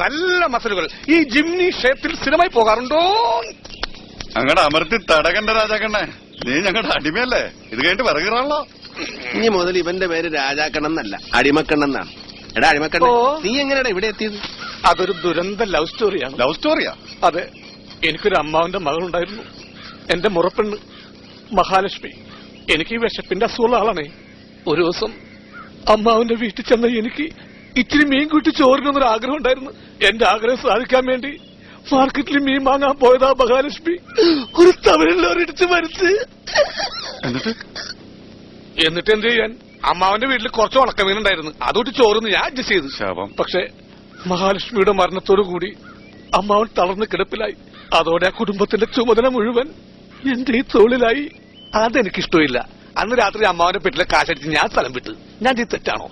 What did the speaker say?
നല്ല മസലുകൾ. ഈ ജിംനി ക്ഷേത്രത്തിൽ സ്ഥിരമായി പോകാറുണ്ടോ? അങ്ങടെ അമർത്തി തടകണ്ട രാജാക്കണ്ണേ, നീ ഞങ്ങളുടെ അടിമയല്ലേ? ഇത് കഴിഞ്ഞിട്ട് വിറകിറാണല്ലോ. ഇനി മുതൽ ഇവന്റെ പേര് രാജാക്കണ്ണൻ എന്നല്ല, അടിമക്കണ്ണെന്നാണ്. എടാ അടിമക്കണ്ണ, നീ എങ്ങനെയാടാ ഇവിടെ എത്തിയത്? അതൊരു ദുരന്ത ലവ് സ്റ്റോറിയാണ്. ലവ് സ്റ്റോറിയാ? അതെ, എനിക്കൊരു അമ്മാവന്റെ മകളുണ്ടായിരുന്നു, എന്റെ മുറപ്പെണ്ണ് മഹാലക്ഷ്മി. എനിക്ക് ഈ വിശപ്പിന്റെ അസുഖമുള്ള ആളാണേ. ഒരു ദിവസം അമ്മാവന്റെ വീട്ടിൽ ചെന്ന എനിക്ക് ഇച്ചിരി മീൻ കൂട്ടി ചോറിനൊന്നൊരു ആഗ്രഹം ഉണ്ടായിരുന്നു. എന്റെ ആഗ്രഹം സാധിക്കാൻ വേണ്ടി മാർക്കറ്റിൽ മീൻ വാങ്ങാൻ പോയതാ മഹാലക്ഷ്മി ഒരു തമിഴിലോരിടിച്ച് മരിച്ച്. എന്നിട്ട് എന്ത് ചെയ്യാൻ, അമ്മാവന്റെ വീട്ടിൽ കുറച്ച് ഉണക്കമീൻ ഉണ്ടായിരുന്നു, അതുകൊണ്ട് ചോറിന് ഞാൻ അഡ്ജസ്റ്റ് ചെയ്തു. പക്ഷെ മഹാലക്ഷ്മിയുടെ മരണത്തോടുകൂടി അമ്മാവൻ തളർന്ന് കിടപ്പിലായി. അതോടെ ആ കുടുംബത്തിന്റെ ചുമതല മുഴുവൻ എന്റെ ഈ തോളിലായി. അതെനിക്കിഷ്ടമില്ല. അന്ന് രാത്രി അമ്മാവന്റെ പെട്ടിലെ കാശടിച്ച് ഞാൻ സ്ഥലം വിട്ടു. ഞാൻ ഇത് തെറ്റാണോ?